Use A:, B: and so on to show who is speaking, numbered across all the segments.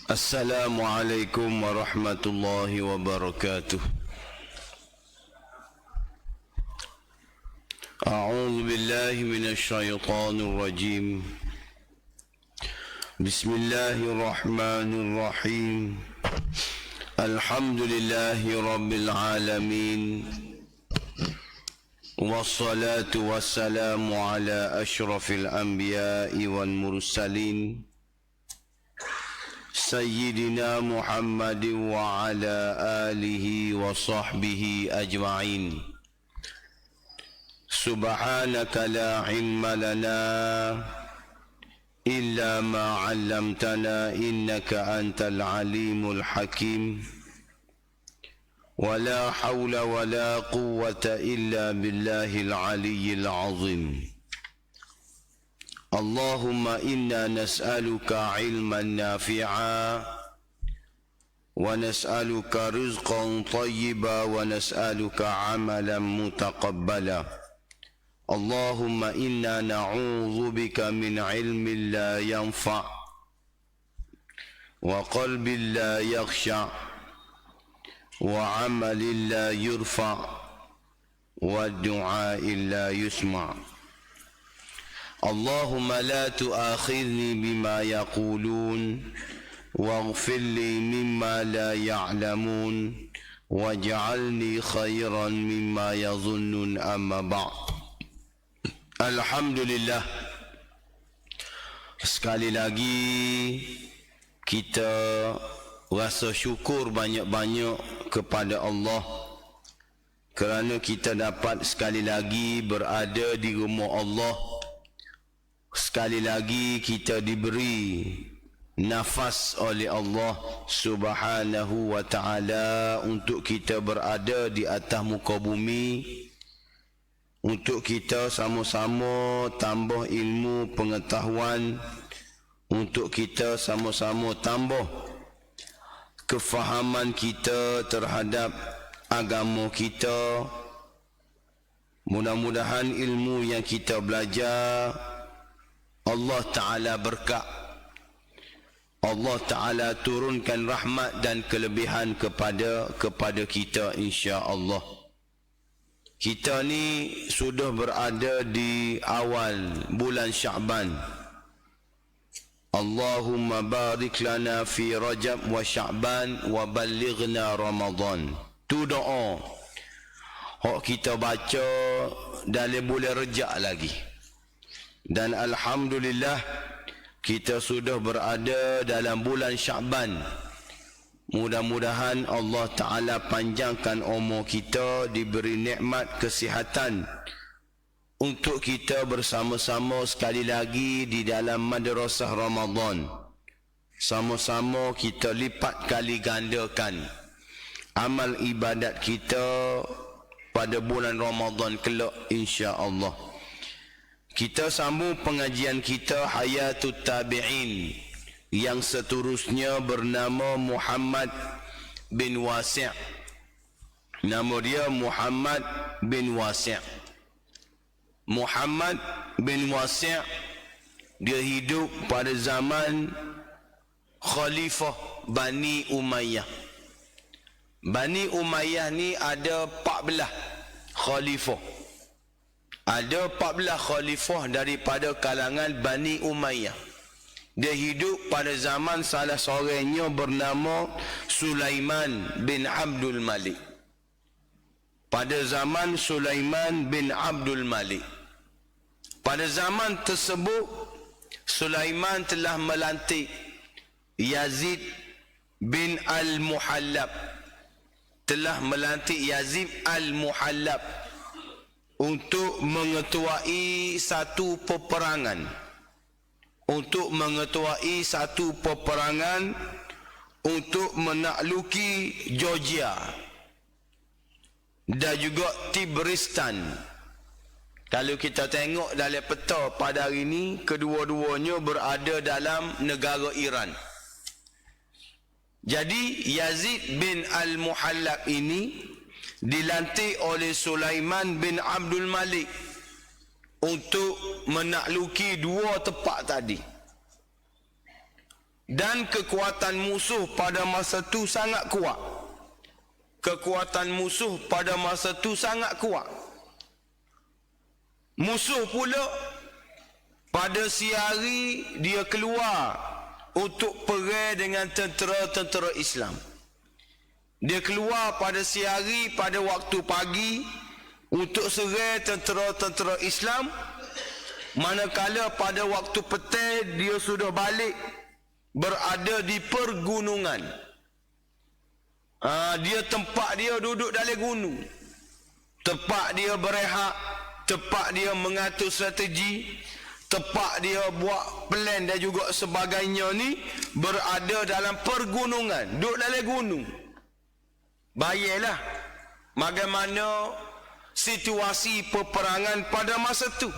A: Assalamualaikum warahmatullahi wabarakatuh. A'udzu billahi minasy syaithanir rajim. Bismillahirrahmanirrahim. Alhamdulillahi rabbil alamin. Wassalatu wassalamu ala asyrafil anbiya'i wal mursalin. Sayyidina Muhammad wa ala alihi wa sahbihi ajma'in. Subhanaka la ilma lana illa ma 'allamtana innaka antal alimul hakim. Wa la hawla wa la quwwata illa billahil aliyyil azim. Allahumma inna nas'aluka ilman nafi'a wa nas'aluka rizqan tayyiba wa nas'aluka amalan mutaqabbala. Allahumma inna na'udzu bika min ilmin la yanfa' wa qalbin la yakhsha' wa amalin la yurfa' wa du'a'in la yusma'. Allahumma la tu'akhidhni bima yaqulun waghfir li mimma la ya'lamun waj'alni khairan mimma yadhunnun amma ba'd. Alhamdulillah, sekali lagi kita rasa syukur banyak-banyak kepada Allah kerana kita dapat sekali lagi berada di rumah Allah. Sekali lagi kita diberi nafas oleh Allah Subhanahu wa ta'ala untuk kita berada di atas muka bumi, untuk kita sama-sama tambah ilmu pengetahuan, untuk kita sama-sama tambah kefahaman kita terhadap agama kita. Mudah-mudahan ilmu yang kita belajar Allah Ta'ala berkat. Allah Ta'ala turunkan rahmat dan kelebihan kepada kita insya-Allah. Kita ni sudah berada di awal bulan Sya'ban. Allahumma barik lana fi Rajab wa Sya'ban wa ballighna Ramadan. Tu doa hok kita baca dalam bulan Rajab lagi. Dan alhamdulillah kita sudah berada dalam bulan Sya'ban. Mudah-mudahan Allah Ta'ala panjangkan umur kita, diberi nikmat kesihatan untuk kita bersama-sama sekali lagi di dalam madrasah Ramadan. Sama-sama kita lipat kali gandakan amal ibadat kita pada bulan Ramadan kelak insya-Allah. Kita sambung pengajian kita Hayatut Tabi'in yang seterusnya bernama Muhammad bin Wasi'. Nama dia Muhammad bin Wasi'. Muhammad bin Wasi' dia hidup pada zaman Khalifah Bani Umayyah. Bani Umayyah ni ada 14 khalifah. Ada 14 khalifah daripada kalangan Bani Umayyah. Dia hidup pada zaman salah seorangnya bernama Sulaiman bin Abdul Malik. Pada zaman Sulaiman bin Abdul Malik. Pada zaman tersebut Sulaiman telah melantik Yazid bin Al-Muhallab. Telah melantik Yazid Al-Muhallab untuk mengetuai satu peperangan. Untuk mengetuai satu peperangan untuk menakluki Georgia dan juga Tibristan. Kalau kita tengok dalam peta pada hari ini, kedua-duanya berada dalam negara Iran. Jadi Yazid bin Al-Muhallab ini dilantik oleh Sulaiman bin Abdul Malik untuk menakluki dua tempat tadi. Dan kekuatan musuh pada masa itu sangat kuat. Kekuatan musuh pada masa itu sangat kuat. Musuh pula pada siang hari dia keluar untuk perang dengan tentera-tentera Islam. Dia keluar pada siang hari pada waktu pagi untuk serang tentera-tentera Islam, manakala pada waktu petang dia sudah balik berada di pergunungan. Dia tempat dia duduk dalam gunung, tempat dia berehat, tempat dia mengatur strategi, tempat dia buat plan dan juga sebagainya ni berada dalam pergunungan, duduk dalam gunung. Bayanglah bagaimana situasi peperangan pada masa tu.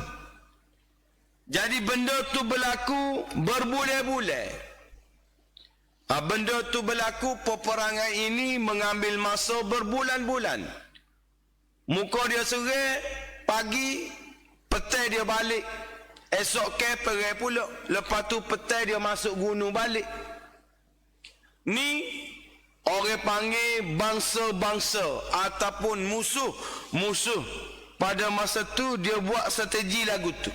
A: Jadi benda tu berlaku berbulan-bulan. Benda tu berlaku, peperangan ini mengambil masa berbulan-bulan. Muka dia serang pagi, petang dia balik. Esok ke perang pula. Lepas tu petang dia masuk gunung balik. Ni orang panggil bangsa-bangsa ataupun musuh pada masa tu dia buat strategi lagu tu.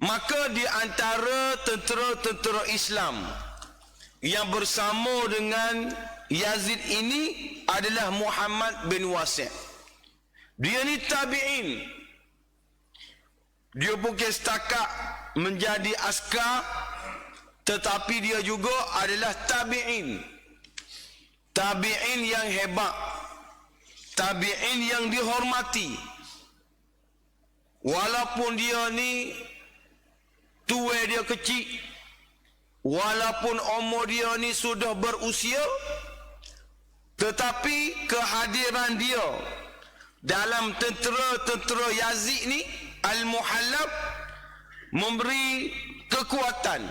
A: Maka di antara tentera-tentera Islam yang bersama dengan Yazid ini adalah Muhammad bin Wasi'. Dia ni tabi'in. Dia bukan setakat menjadi askar, tetapi dia juga adalah tabi'in. Tabi'in yang hebat. Tabi'in yang dihormati. Walaupun dia ni tua dia kecil, walaupun umur dia ni sudah berusia, tetapi kehadiran dia dalam tentera-tentera Yazid ni Al-Muhallab memberi kekuatan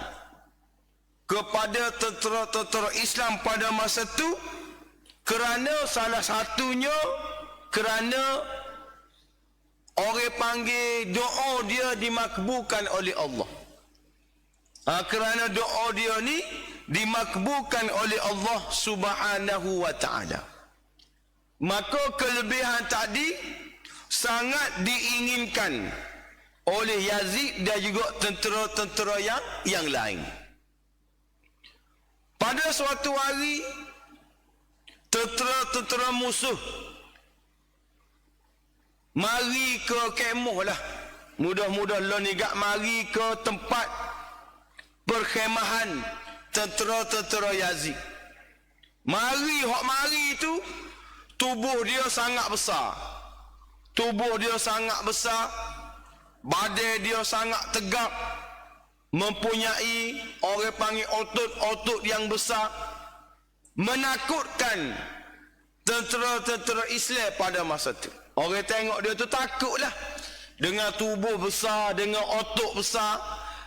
A: kepada tentera-tentera Islam pada masa itu, kerana salah satunya kerana orang panggil doa dia dimakbulkan oleh Allah. Kerana doa dia ni dimakbulkan oleh Allah Subhanahu wa ta'ala. Maka kelebihan tadi sangat diinginkan oleh Yazid dan juga tentera-tentera yang lain. Pada suatu hari, tentera-tentera musuh mari ke kemah lah. Mudah-mudah lo ni gak mari ke tempat perkhemahan tentera-tentera Yazid. Mari itu tubuh dia sangat besar. Tubuh dia sangat besar, badan dia sangat tegap, mempunyai orang panggil otot-otot yang besar, menakutkan tentera-tentera Islam pada masa itu. Orang tengok dia tu takutlah. Dengan tubuh besar, dengan otot besar,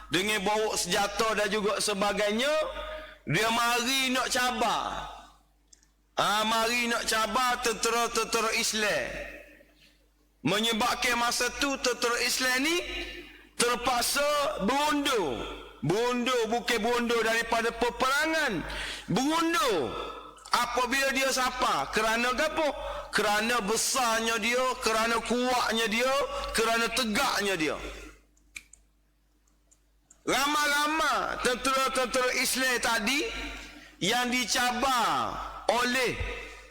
A: dengan bawa senjata dan juga sebagainya, dia mari nak cabar. Mari nak cabar tentera-tentera Islam. Menyebabkan masa tu tentera Islam ni terpaksa berundur. Berundur bukan berundur daripada peperangan. Berundur apabila dia sapa. Kerana apa? Kerana besarnya dia, kerana kuatnya dia, kerana tegaknya dia. Ramai-ramai tentera-tentera Islam tadi yang dicabar oleh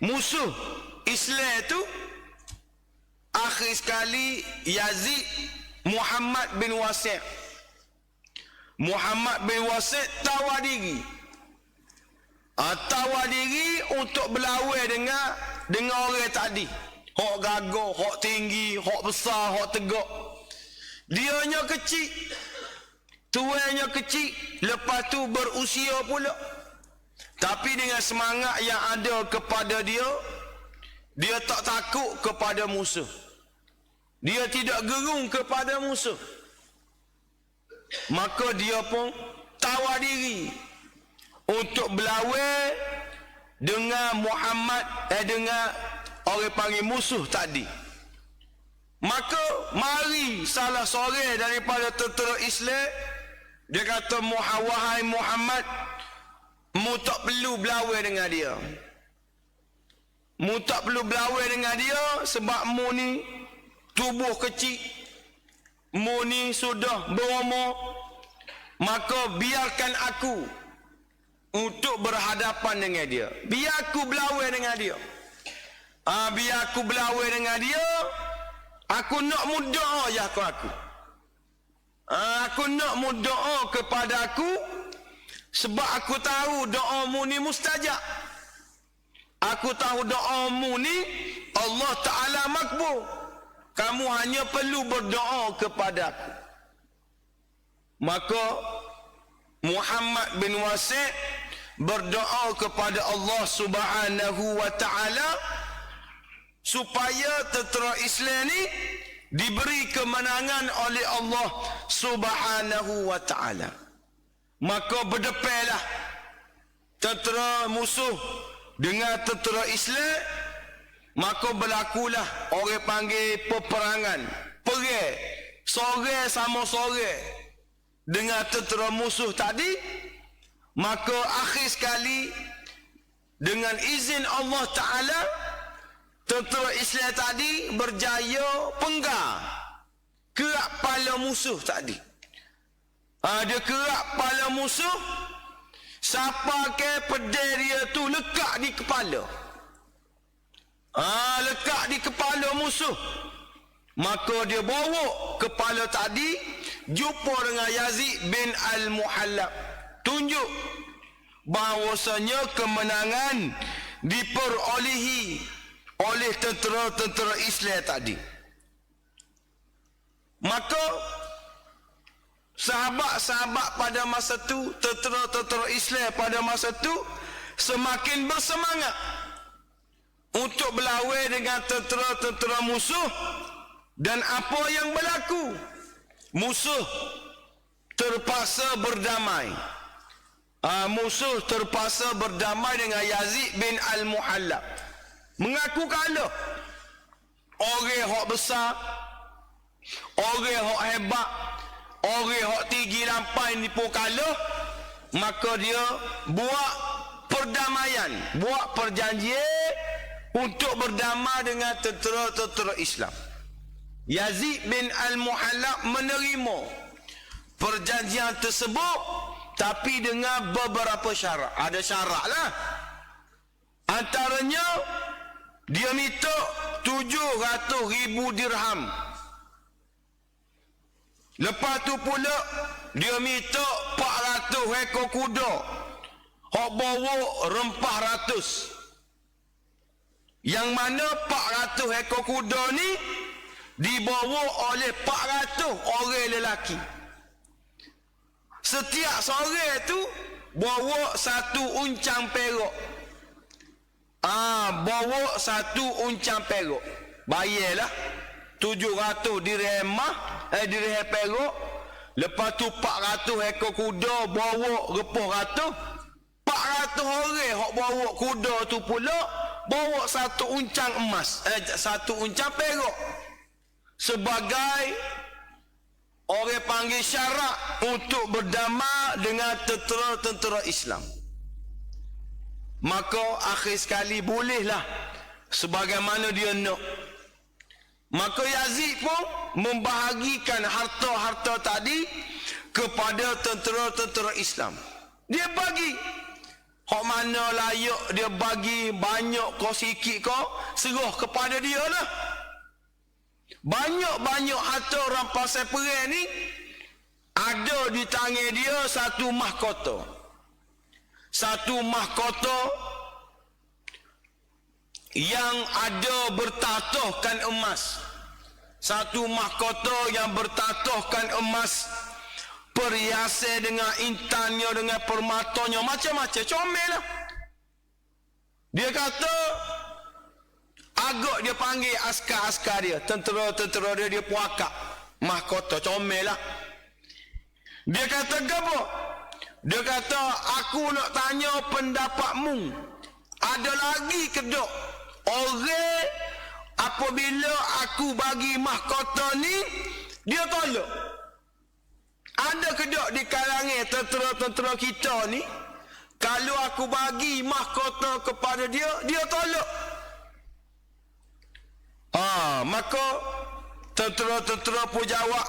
A: musuh Islam itu, akhir sekali Yazid Muhammad bin Wasi'. Muhammad bin Wasi' tawar diri. Tawar diri untuk berlawan dengan orang tadi. Hak gagah, hak tinggi, hak besar, hak tegak. Dianya kecil, tuanya kecil, lepas tu berusia pula. Tapi dengan semangat yang ada kepada dia, dia tak takut kepada musuh. Dia tidak gerung kepada musuh. Maka dia pun tawar diri untuk berlawan dengan Muhammad dengan orang panggil musuh tadi. Maka mari salah seorang daripada tentera Islam, dia kata, wahai Muhammad, mu tak perlu berlawan dengan dia. Mu tak perlu berlawan dengan dia sebab mu ni tubuh kecil, mu ni sudah berumur, maka biarkan aku untuk berhadapan dengan dia. Biar aku berlawan dengan dia. Biar aku berlawan dengan dia, aku nak mu doa je aku. Aku nak mu doa kepada aku, sebab aku tahu doamu ni mustajab. Aku tahu doamu ni Allah Ta'ala makbul. Kamu hanya perlu berdoa kepada aku. Maka Muhammad bin Wasi' berdoa kepada Allah Subhanahu wa Ta'ala supaya tentera Islam ni diberi kemenangan oleh Allah Subhanahu wa Ta'ala. Maka berdepailah tentera musuh dengan tentera Islam, maka berlakulah orang panggil peperangan, perang seorang sama seorang dengan tentera musuh tadi. Maka akhir sekali dengan izin Allah Ta'ala, tentera Islam tadi berjaya penggal kerak kepala musuh tadi. Dia kerak kepala musuh, siapa ke pedai dia tu lekat di kepala. Lekat di kepala musuh. Maka dia bawa kepala tadi jumpa dengan Yazid bin Al-Muhallab, tunjuk bahawasanya kemenangan diperolehi oleh tentera-tentera Islam tadi. Maka sahabat-sahabat pada masa tu, tentera-tentera Islam pada masa tu semakin bersemangat untuk berlawan dengan tentera-tentera musuh. Dan apa yang berlaku? Musuh terpaksa berdamai. Musuh terpaksa berdamai dengan Yazid bin Al-Muhallab. Mengaku kalah. Orang hak besar, orang hak hebat, orang hak tinggi lampai ni pun kalah. Maka dia buat perdamaian, buat perjanjian untuk berdamai dengan tentera-tentera Islam. Yazid bin Al-Muhallab menerima perjanjian tersebut, tapi dengan beberapa syarat. Ada syarat lah. Antaranya, dia minta 700,000 dirham. Lepas tu pula dia minta 400 ekor kuda, hok bawa rempah ratus. Yang mana 400 ekor kuda ni dibawa oleh 400 orang lelaki. Setiap seorang tu bawa satu uncang perak. Bawa satu uncang perak. Bayarlah 700 dirham perak. Lepas tu 400 ekor kuda bawa repah ratus. 400 orang hok bawa kuda tu pula bawa satu uncang emas, satu uncang perak, sebagai orang panggil syarat untuk berdamai dengan tentera-tentera Islam. Maka akhir sekali bolehlah sebagaimana dia nak. Maka Yazid pun membahagikan harta-harta tadi kepada tentera-tentera Islam. Dia bagi hak mana layak dia bagi, banyak kau sikit kau serah kepada dia lah. Banyak-banyak harta rampasan perang ni ada di tangan dia satu mahkota. Satu mahkota yang ada bertatahkan emas. Satu mahkota yang bertatahkan emas, perhiasan dengan intannya, dengan permatanya, macam-macam, comel lah. Dia kata, agak dia panggil askar-askar dia, tentera-tentera dia, dia puakak mahkota, comel lah. Dia kata, apa? Dia kata, aku nak tanya pendapatmu. Ada lagi ke tak apabila aku bagi mahkota ni, dia tolak. Ada ke tak di kalangan tentera-tentera kita ni, kalau aku bagi mahkota kepada dia, dia tolak. Maka tentera-tentera pun jawab,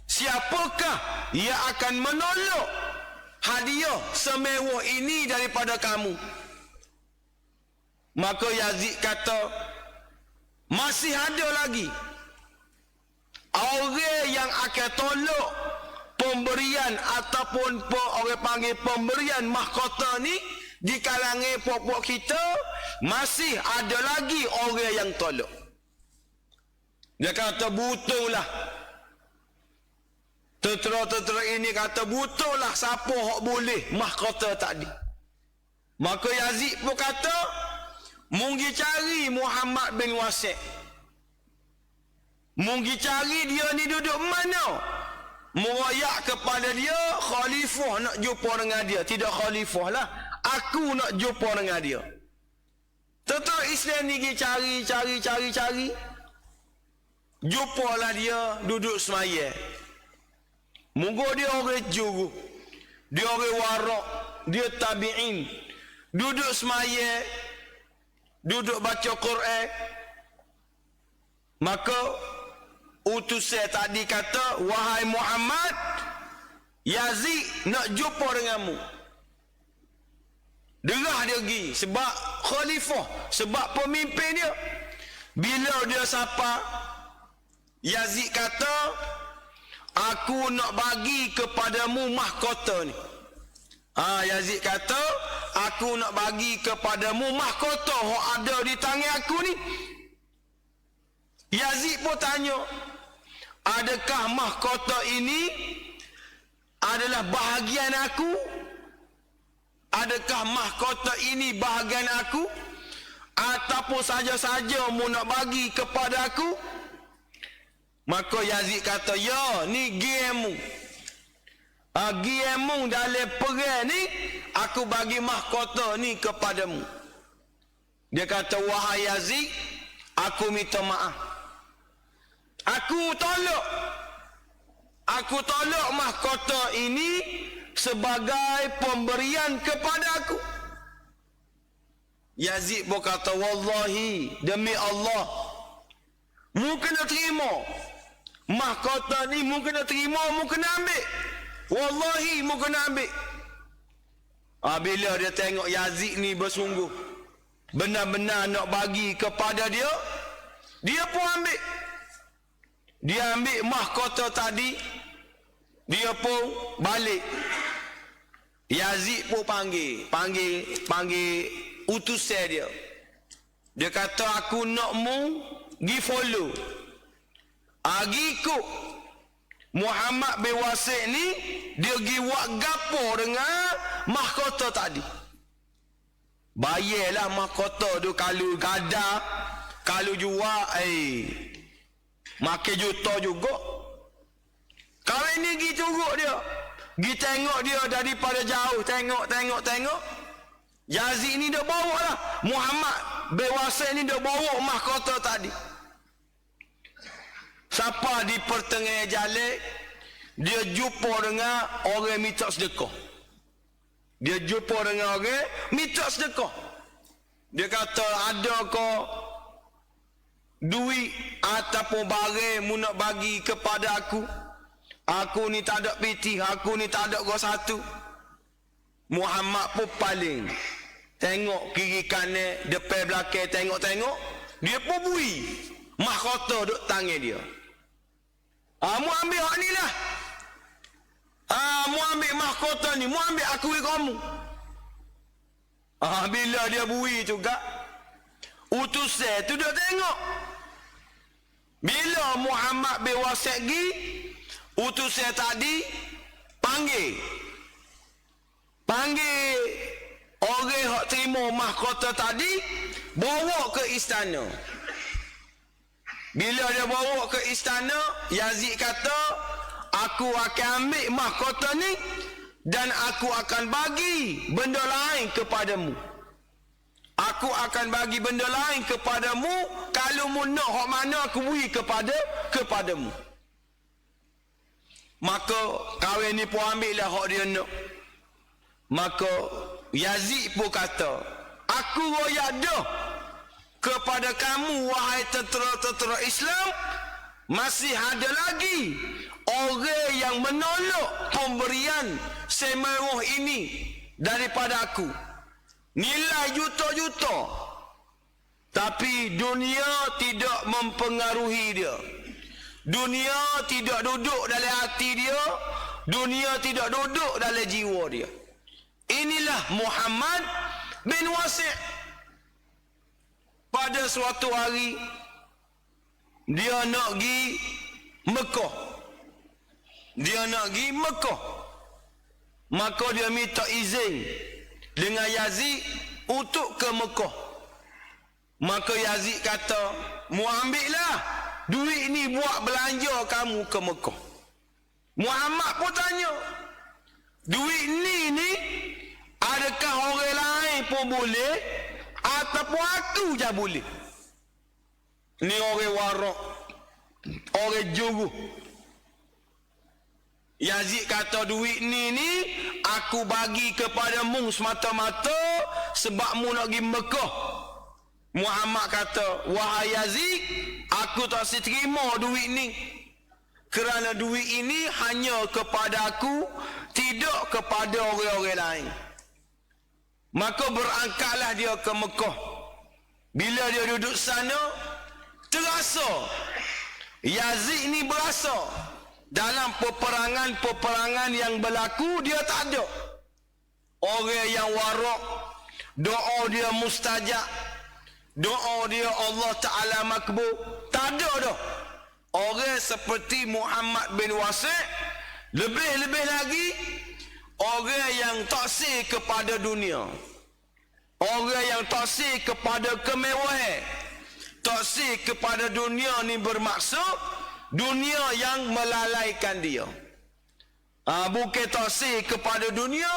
A: siapakah yang akan menolak hadiah semewah ini daripada kamu? Maka Yazid kata, masih ada lagi orang yang akan tolak pemberian ataupun orang panggil pemberian mahkota ni di kalangan puak-puak kita. Masih ada lagi orang yang tolak. Dia kata butullah. Tentera-tentera ini kata butullah siapa hak boleh mahkota tadi. Maka Yazid pun kata, mungkin cari Muhammad bin Wasi'. Mungkin cari dia ni duduk mana. Merayak kepada dia, khalifah nak jumpa dengan dia. Tidak khalifah lah, aku nak jumpa dengan dia. Tentera Islam ni pergi cari. Jumpalah dia duduk semaya. Munggu dia orang juru, dia orang warak, dia tabi'in, duduk semaya, duduk baca Quran. Maka utusan tadi kata, wahai Muhammad, Yazid nak jumpa denganmu. Derah dia pergi sebab khalifah, sebab pemimpin dia. Bila dia sapa, Yazid kata, aku nak bagi kepadamu mahkota ni. Yazid kata, aku nak bagi kepadamu mahkota yang ada di tangan aku ni. Yazid pun tanya, adakah mahkota ini adalah bahagian aku? Adakah mahkota ini bahagian aku? Ataupun saja-saja mu nak bagi kepada aku? Maka Yazid kata, ya, ni giemu. Giemu dalam perang ni, aku bagi mahkota ni kepadamu. Dia kata, wahai Yazid, aku minta maaf. Aku tolak mahkota ini sebagai pemberian kepada aku. Yazid berkata, wallahi, demi Allah, mu kena terima mahkota ni, mu kena terima, mu kena ambil. Wallahi, mu kena ambil. Bila dia tengok Yazid ni bersungguh, benar-benar nak bagi kepada dia, dia pun ambil. Dia ambil mahkota tadi, dia pun balik. Yazid pun panggil utusan dia. Dia kata, aku nak mu gi follow, gi ikut Muhammad bin Wasi' ni. Dia gi buat gapo dengan mahkota tadi. Bayarlah mahkota tu, kalau gada, kalau jual, makin juta juga. Kalau ini gi curuk dia, gi tengok dia daripada jauh, tengok. Yazid ni dia bawa lah, Muhammad bin Wasi' ni dia bawa mahkota tadi. Siapa di pertengahan jalan, dia jumpa dengan orang minta sedekah. Dia kata, adakah duit ataupun barang mu nak bagi kepada aku? Aku ni tak ada piti, aku ni tak ada satu. Muhammad pun paling tengok kiri kanan, depan belakang, tengok. Dia pun bui mahkota duk tangan dia. Mu ambil hak ni lah. Mu ambil mahkota ni, mu ambil aku kamu. Bila dia bui juga, utusan tu dia tengok. Bila Muhammad bin Wasi' pergi, utusan tadi panggil orang hak terima mahkota tadi, bawa ke istana. Bila dia bawa ke istana, Yazid kata, aku akan ambil mahkota ni dan aku akan bagi benda lain kepadamu. Aku akan bagi benda lain kepadamu kalau mu nak hak mana aku beri kepadamu. Maka kahwin ni pun ambil lah hak dia nak. Maka Yazid pun kata, aku royak dah kepada kamu wahai tentera-tentera Islam, masih ada lagi orang yang menolak pemberian semeruh ini daripada aku. Nilai juta-juta. Tapi dunia tidak mempengaruhi dia. Dunia tidak duduk dalam hati dia. Dunia tidak duduk dalam jiwa dia. Inilah Muhammad bin Wasi'. Pada suatu hari dia nak pergi Mekah. Maka dia minta izin dengan Yazid untuk ke Mekah. Maka Yazid kata, mu ambillah duit ni buat belanja kamu ke Mekah. Muhammad pun tanya, duit ni adakah orang lain pun boleh ataupun aku je boleh? Ni orang warak, orang juru. Yazid kata, duit ni aku bagi kepadamu semata-mata sebab mu nak pergi Mekah. Muhammad kata, wahai Yazid, aku tak terima duit ni. Kerana duit ini hanya kepada aku, tidak kepada orang-orang lain. Maka berangkatlah dia ke Mekah. Bila dia duduk sana, terasa Yazid ni berasa dalam peperangan yang berlaku dia tak ada. Orang yang warak, doa dia mustajab, doa dia Allah Ta'ala makbul, tak ada dah. Orang seperti Muhammad bin Wasi', lebih-lebih lagi orang yang taksir kepada dunia, orang yang taksir kepada kemewahan. Taksir kepada dunia ni bermaksud dunia yang melalaikan dia. Bukan taksir kepada dunia,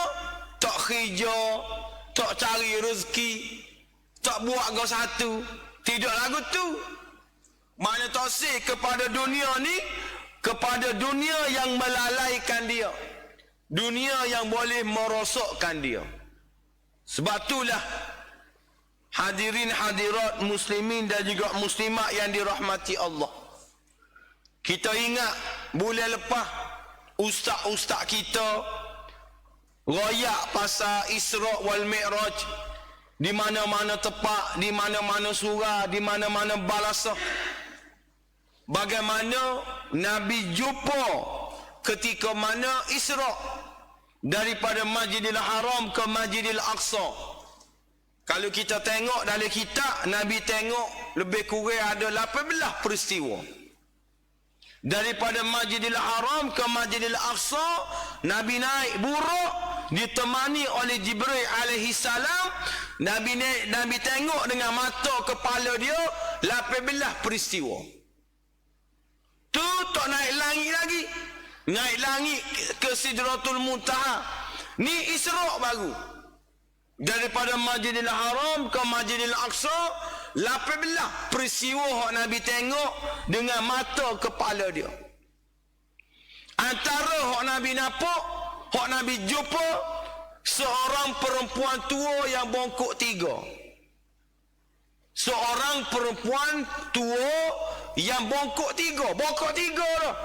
A: tak kerja, tak cari rezeki, tak buat gau satu. Tidak lagu tu. Mana taksir kepada dunia ni, kepada dunia yang melalaikan dia, dunia yang boleh merosakkan dia. Sebab itulah hadirin hadirat muslimin dan juga muslimat yang dirahmati Allah, kita ingat bulan lepas ustaz-ustaz kita royak pasal Isra' wal Mi'raj. Di mana-mana tempat, di mana-mana surah, di mana-mana balasah, bagaimana Nabi jumpa ketika mana Isra' daripada Masjidil Haram ke Masjidil Aqsa. Kalau kita tengok dalam kitab, Nabi tengok lebih kurang ada 18 peristiwa. Daripada Masjidil Haram ke Masjidil Aqsa, Nabi naik buruk ditemani oleh Jibril alaihi salam. Nabi tengok dengan mata kepala dia 18 peristiwa. Tu tak naik langit lagi. Naik langit ke Sidratul Muntaha. Ni Isra' baru. Daripada Masjidil Haram ke Masjidil Aqsa, 18 peristiwa yang Nabi tengok dengan mata kepala dia. Antara yang Nabi nampak, yang Nabi jumpa, seorang perempuan tua yang bongkok 3. Seorang perempuan tua yang bongkok 3. Bongkok 3 dah.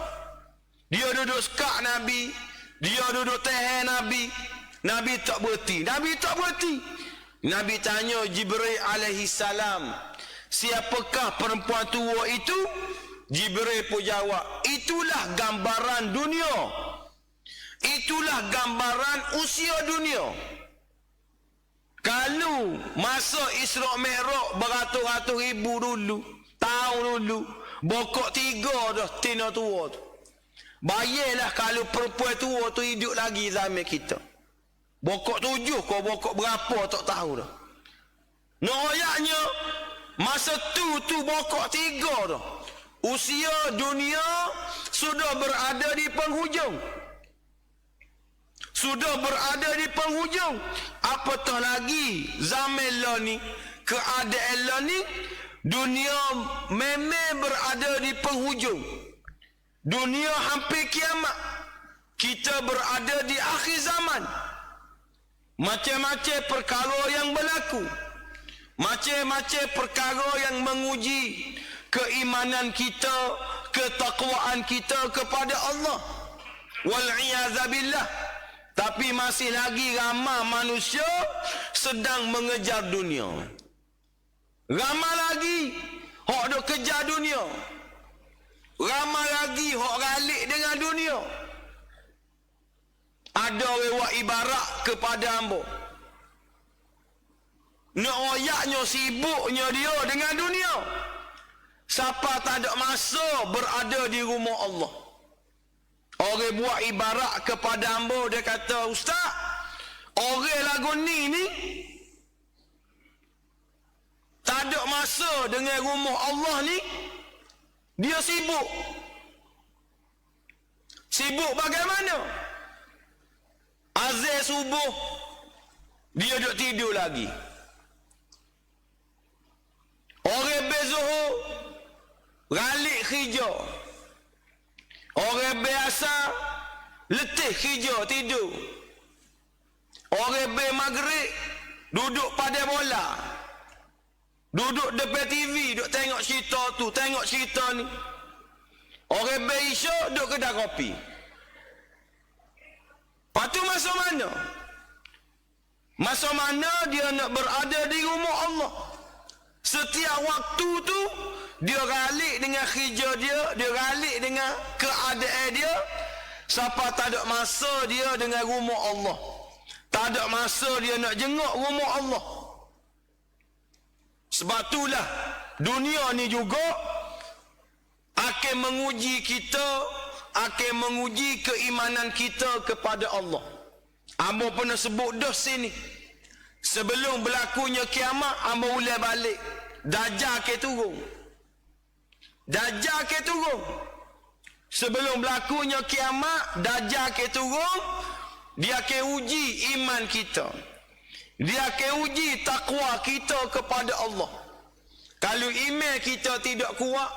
A: Dia duduk sekak Nabi, dia duduk teher Nabi. Nabi tak berhenti. Nabi tanya Jibril alaihi salam, siapakah perempuan tua itu? Jibril pun jawab, itulah gambaran dunia. Itulah gambaran usia dunia. Kalau masa Isra' Mi'raj beratus-ratus ribu dulu, tahun dulu, bokok 3 dah tina tua tu. Bayarlah kalau perempuan tua tu hidup lagi zaman kita. Bokok 7 kau bokok berapa tak tahu dah. Noyaknya masa tu bokok 3 dah. Usia dunia sudah berada di penghujung. apatah lagi zaman lo ni, keadaan lo ni, dunia memang berada di penghujung. Dunia hampir kiamat. Kita berada di akhir zaman. Macam-macam perkara yang berlaku. Macam-macam perkara yang menguji keimanan kita, ketakwaan kita kepada Allah. Wal'iyazabillah. Tapi masih lagi ramai manusia sedang mengejar dunia. Ramai lagi hok dok kejar dunia. Ramai lagi hok ralik dengan dunia. Ada orang buat ibarat kepada hamba. Nak oyaknya sibuknya dia dengan dunia. Siapa tak ada masa berada di rumah Allah. Orang buat ibarat kepada hamba, dia kata, Ustaz, orang lagu ni tak ada masa dengan rumah Allah ni. Dia sibuk. Sibuk bagaimana? Azan subuh dia duduk tidur lagi. Orang bezuhur ralik kerja. Orang biasa letih kerja tidur. Orang maghrib duduk pada bola. Duduk depan TV, duduk tengok cerita tu, tengok cerita ni. Orang isyak duduk kedai kopi. Lepas tu masa mana? Masa mana dia nak berada di rumah Allah? Setiap waktu tu dia ralik dengan kerja dia, dia ralik dengan keadaan dia. Siapa tak ada masa dia dengan rumah Allah. Tak ada masa dia nak jenguk rumah Allah. Sebab itulah dunia ni juga akan menguji kita, akan menguji keimanan kita kepada Allah. Amba pernah sebut dah sini. Sebelum berlakunya kiamat, amba ulai balik. Dajjal ke turun. Dajjal ke turun. Sebelum berlakunya kiamat, Dajjal ke turun. Dia akan uji iman kita. Dia akan uji takwa kita kepada Allah. Kalau iman kita tidak kuat,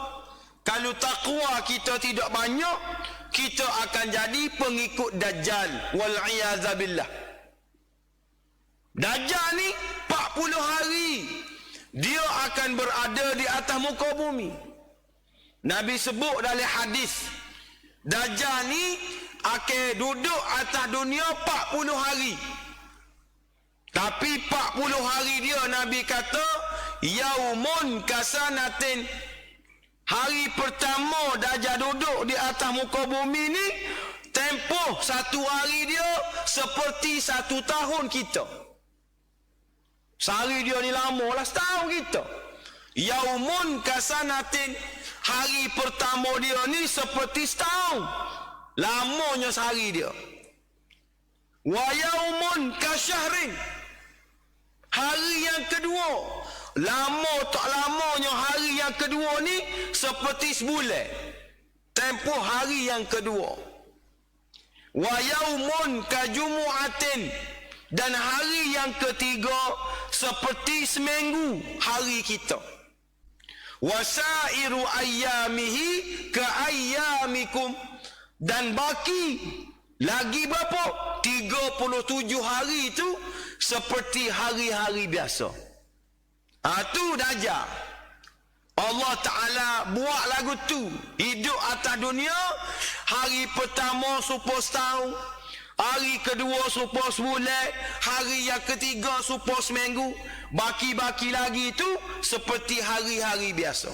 A: kalau takwa kita tidak banyak, kita akan jadi pengikut Dajjal. Wal'iyazabillah. Dajjal ni 40 hari dia akan berada di atas muka bumi. Nabi sebut dalam hadis, Dajjal ni akan duduk atas dunia 40 hari. Tapi 40 hari dia Nabi kata, yaumun kasanatin. Hari pertama Dajjal duduk di atas muka bumi ni, tempoh satu hari dia seperti 1 tahun kita. Sehari dia ni lama lah setahun kita. Yaumun kasanatin. Hari pertama dia ni seperti setahun. Lamanya sehari dia. Wa yaumun kasyahrin. Hari yang kedua, lama tak lamanya hari yang kedua ni seperti sebulan. Tempoh hari yang kedua. Wa yaumun kajumu'atin. Dan hari yang ketiga seperti seminggu hari kita. Wasairu ayyamihi ka ayyamikum. Dan baki lagi berapa? 37 hari itu seperti hari-hari biasa. Tu Dajjal. Allah Ta'ala buat lagu tu. Hidup atas dunia, hari pertama supaya setahun, hari kedua supaya sebulan, hari yang ketiga supaya seminggu, baki-baki lagi itu seperti hari-hari biasa.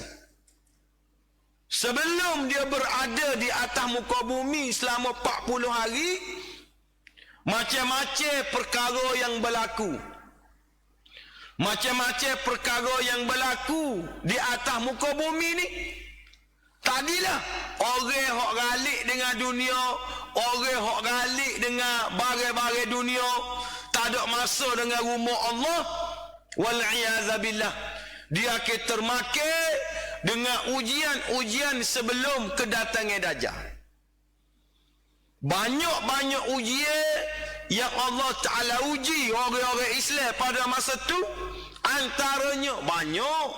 A: Sebelum dia berada di atas muka bumi selama 40 hari, macam-macam perkara yang berlaku. Macam-macam perkara yang berlaku di atas muka bumi ni. Tadilah orang hok galik dengan dunia, orang hok galik dengan barang-barang dunia, tak ada masa dengan rumah Allah. Wal'iyazabillah. Dia akan termakan dengan ujian-ujian sebelum kedatangan Dajjal. Banyak-banyak ujian yang Allah Ta'ala uji orang-orang Islam pada masa tu, antaranya banyak,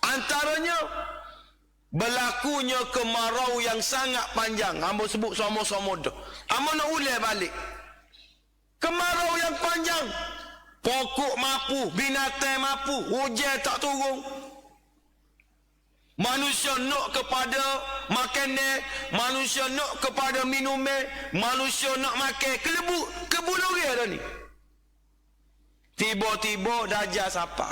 A: antaranya berlakunya kemarau yang sangat panjang. Hamba sebut sama-sama dah. Hamba nak ulang balik. Kemarau yang panjang, pokok mapu, binatang mapu, hujan tak turun. Manusia nak kepada makanan, manusia nak kepada minuman, manusia nak makan kebulurnya dah ni. Tiba-tiba Dajjal sapa.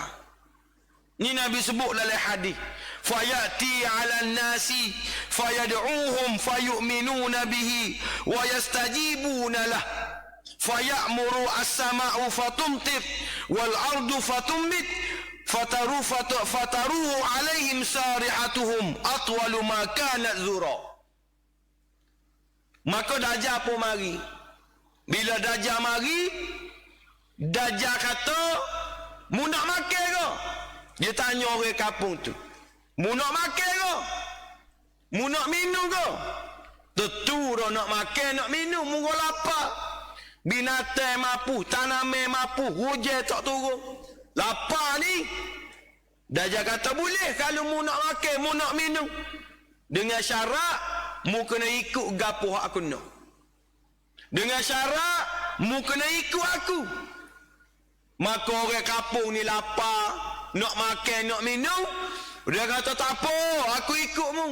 A: Ni Nabi sebut dalam hadis. Fayati 'alan nasi fayad'uuhum fayu'minuna bihi wa yastajibuna lah. Fayamuru as-sama'u fatumtir wal ardu fatumbit fataruhu 'alaihim sarihatuhum atwalu ma kanat zura. Maka Dajjal pun mari. Bila Dajjal mari, Dajjal kata, "Mu nak makan ke?" Dia tanya orang kampung tu. "Mu nak makan ke? Mu nak minum ke?" Tentu dah nak makan, nak minum. Mu lapar. Binatang mapu, tanaman mapu, hujan tak turun. Lapar ni. Dajjal kata, "Boleh kalau mu nak makan, mu nak minum. Dengan syarat, mu kena ikut gapo hak aku nak. Dengan syarat, mu kena ikut aku." Maka orang kampung ni lapar, nak makan, nak minum. Dia kata, "Tak apa, aku ikut mu.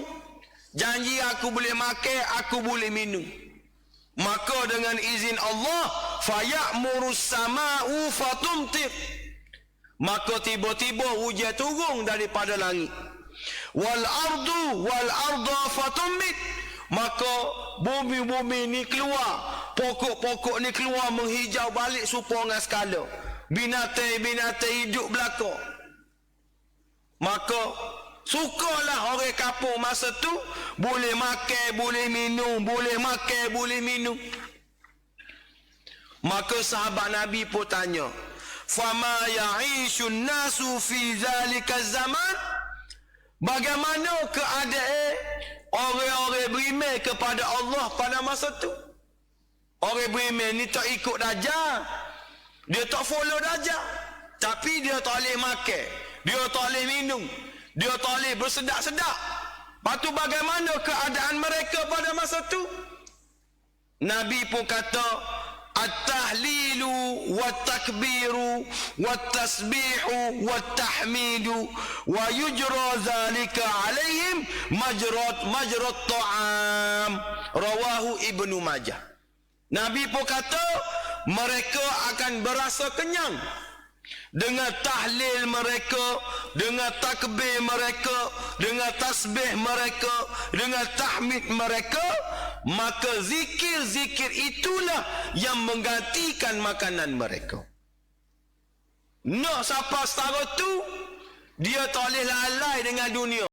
A: Janji aku boleh makan, aku boleh minum." Maka dengan izin Allah, fayamurus sama'u fatumtir. Maka tiba-tiba hujan turun daripada langit. Wal arda fatumbit. Maka bumi-bumi ni keluar, pokok-pokok ni keluar menghijau balik serupa dengan sekala. Binatang-binatang hidup belaka. Maka sukalah orang kampung masa tu boleh makan, boleh minum, boleh makan, boleh minum. Maka sahabat Nabi pun tanya, "Fama ya'ishun nasu fi zalika zaman?" Bagaimana keadaan orang-orang beriman kepada Allah pada masa tu? Orang beriman ni tak ikut Dajjal. Dia tak follow Dajjal. Tapi dia tak boleh makan, dia tak boleh minum, dia tak boleh bersedak-sedak. Lepas tu bagaimana keadaan mereka pada masa tu? Nabi pun kata, "At-tahlilu wat-takbiru wat-tasbihu wat-tahmidu wa yujra zalika alaihim majrat ta'am." Rawahu Ibnu Majah. Nabi pun kata, mereka akan berasa kenyang dengan tahlil mereka, dengan takbir mereka, dengan tasbih mereka, dengan tahmid mereka. Maka zikir-zikir itulah yang menggantikan makanan mereka. Nak siapa setara tu, dia tak boleh lalai dengan dunia.